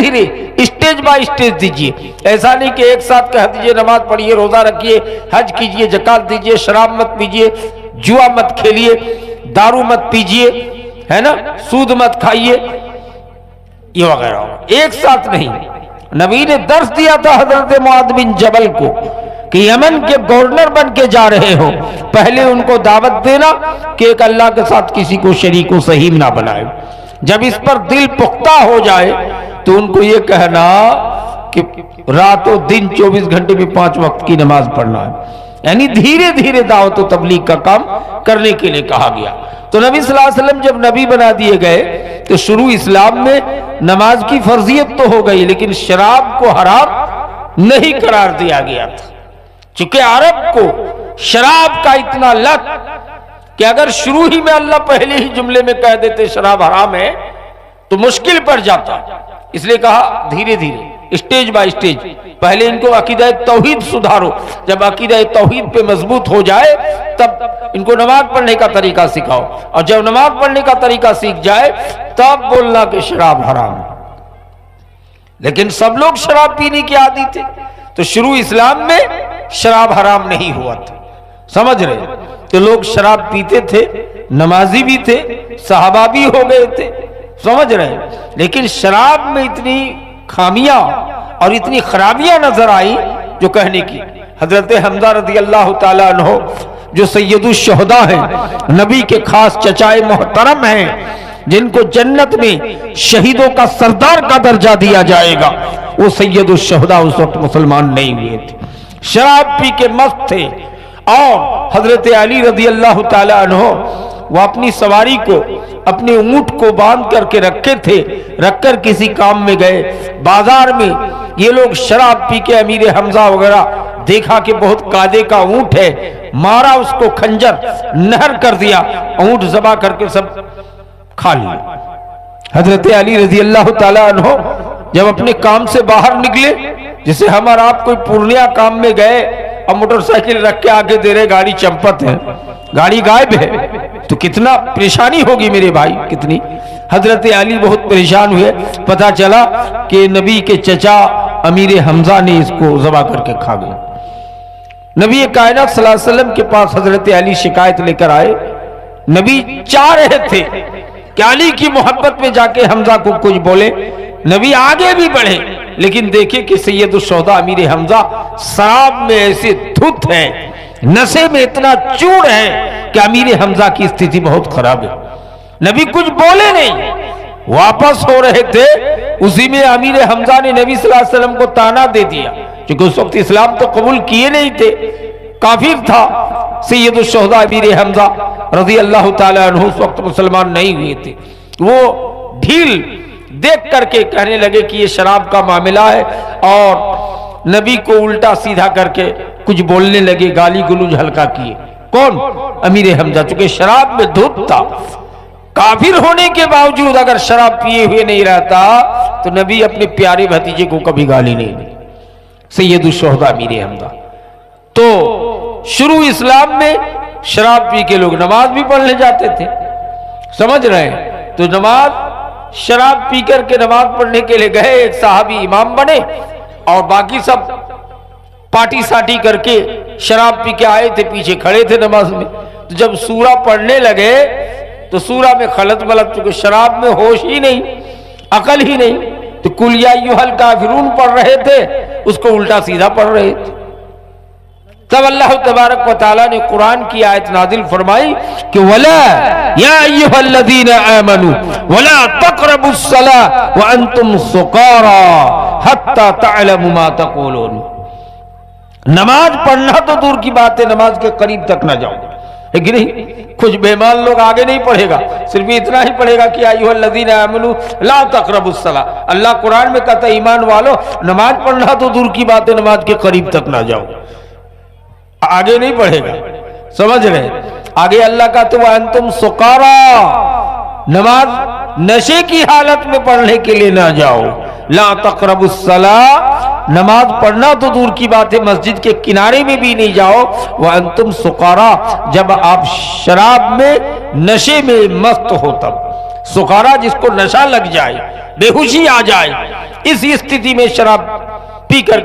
धीरे stage by stage दीजिए। ऐसा नहीं कि एक साथ कह दीजिए नमाज पढ़िए, रोजा रखिए, हज कीजिए, ज़कात दीजिए, शराब मत पीजिए, जुआ मत खेलिए, दारू मत पीजिए, है ना, सूद मत खाइए, ये वगैरह एक साथ नहीं। नबी ने दर्श दिया था हजरत मुआद बिन जबल को कि यमन के गवर्नर बन के जा रहे हो, पहले उनको दावत देना कि एक अल्लाह के साथ किसी को शरीक व सहीम ना बनाए। जब इस पर दिल पुख्ता हो जाए तो उनको ये कहना कि रातों दिन 24 घंटे में 5 वक्त की नमाज पढ़ना है। यानी धीरे धीरे दावत व तबलीग का काम करने के लिए कहा गया। तो नबी सल्लल्लाहु अलैहि वसल्लम जब नबी बना दिए गए तो शुरू इस्लाम में नमाज की फर्जियत तो हो गई, लेकिन शराब को हराम नहीं करार दिया गया था। चूंकि अरब को शराब का इतना लत कि अगर शुरू ही में अल्लाह पहले ही जुमले में कह देते शराब हराम है तो मुश्किल पड़ जाता, इसलिए कहा धीरे धीरे स्टेज बाय स्टेज। पहले इनको अकीदा तौहीद सुधारो, जब अकीदा तौहीद पे मजबूत हो जाए तब इनको नमाज पढ़ने का तरीका सिखाओ, और जब नमाज पढ़ने का तरीका सीख जाए तब बोलना कि शराब हराम है। लेकिन सब लोग शराब पीने के आदी थे, तो शुरू इस्लाम में शराब हराम नहीं हुआ था, समझ रहे? तो लोग शराब पीते थे, नमाजी भी थे, सहाबा भी हो गए थे, समझ रहे? लेकिन शराब में इतनी खामियां और इतनी खराबियां नजर आई जो कहने की। हजरत हमजा रज़ी अल्लाह ताला अन्हु जो सैयदुश शुहदा हैं, नबी के खास चचाए मोहतरम हैं, जिनको जन्नत में शहीदों का सरदार का दर्जा दिया जाएगा, वो सैयदुश शुहदा उस वक्त मुसलमान नहीं हुए थे, शराब पी के मस्त थे। और हजरत अली रज़ी अल्लाह ताला अन्हु वो अपनी सवारी को, अपने ऊंट को बांध करके रखे थे, रखकर किसी काम में गए, बाजार में ये लोग शराब पी के अमीर हमजा वगैरह देखा कि बहुत कादे का ऊंट है, मारा उसको खंजर, नहर कर दिया, ऊंट ज़बा करके सब खा लिया। हजरत अली रज़ी अल्लाह ताला अन्हु जब अपने काम से बाहर निकले, जैसे हम और आप कोई पूर्णिया काम में गए और मोटरसाइकिल रख के आगे दे रहे, गाड़ी चंपत है, गाड़ी गायब है, तो कितना परेशानी होगी मेरे भाई, कितनी। हजरत अली बहुत परेशान हुए, पता चला कि नबी के चचा अमीर हमजा ने इसको ज़बा करके खा गए। नबी कायनात सल्लल्लाहु अलैहि वसल्लम के पास हजरत अली शिकायत लेकर आए। नबी चाह रहे थे कि अली की मोहब्बत में जाके हमजा को कुछ बोले, नबी आगे भी बढ़े, लेकिन देखे कि सैयदुश शुहदा अमीर हमजा शराब में ऐसे धुत है, नशे में इतना चूर है कि अमीर हमजा की स्थिति बहुत खराब है। नबी कुछ बोले नहीं, वापस हो रहे थे, उसी में अमीर हमजा ने नबी सल्लल्लाहु अलैहि वसल्लम को ताना दे दिया, क्योंकि उस वक्त इस्लाम तो कबूल किए नहीं थे, काफिर था सैयदुश शुहदा अमीर हमजा रज़ी अल्लाह ताला अन्हु, उस वक्त मुसलमान नहीं हुए थे। वो ढील देख करके कहने लगे कि ये शराब का मामला है, और नबी को उल्टा सीधा करके कुछ बोलने लगे, गाली गलौज हल्का किए। कौन? अमीर हमजा, चूंकि शराब में धुत था, काफिर होने के बावजूद अगर शराब पिए हुए नहीं रहता तो नबी अपने प्यारे भतीजे को कभी गाली नहीं दी, सैयदुश शुहदा अमीर हमजा। तो शुरू इस्लाम में शराब पी के लोग नमाज भी पढ़ने जाते थे, समझ रहे हैं? तो नमाज शराब पी करके नमाज पढ़ने के लिए गए, एक साहबी इमाम बने और बाकी सब पार्टी साटी करके शराब पी के आए थे, पीछे खड़े थे नमाज में। तो जब सूरा पढ़ने लगे तो सूरा में खलत मलत, चूंकि शराब में होश ही नहीं, अकल ही नहीं, तो कुल या अय्युहल काफिरून पढ़ रहे थे, उसको उल्टा सीधा पढ़ रहे थे। तब अल्लाह तबारक व तआला ने कुरान की आयत नाजिल फरमाई कि वला या अय्युहल्लज़ीना आमनू वला तक़रबुस्सला व अंतुम सुकारा हत्ता तअलमू मा तक़ूलून। नमाज पढ़ना तो दूर की बात है, नमाज के करीब तक ना जाओ, है कि नहीं? कुछ बेईमान लोग आगे नहीं पढ़ेगा, सिर्फ इतना ही पढ़ेगा कि अय्युहल्लज़ीना आमनू ला तक़रबुस्सला। अल्लाह कुरान में कहता है ईमान वालों, नमाज पढ़ना तो दूर की बात है, नमाज के करीब तक ना जाओ, आगे नहीं पढ़ेगा, समझ रहे? आगे अल्लाह का तो अंतुम सुकारा, नमाज नशे की हालत में पढ़ने के लिए ना जाओ। ला तक़रबुस्सला, नमाज पढ़ना तो दूर की बात है, मस्जिद के किनारे में भी नहीं जाओ। वह अंतुम सुकारा, जब आप शराब में नशे में मस्त हो तब। सुकारा जिसको नशा लग जाए, बेहोशी आ जाए, इसी स्थिति में शराब पीकर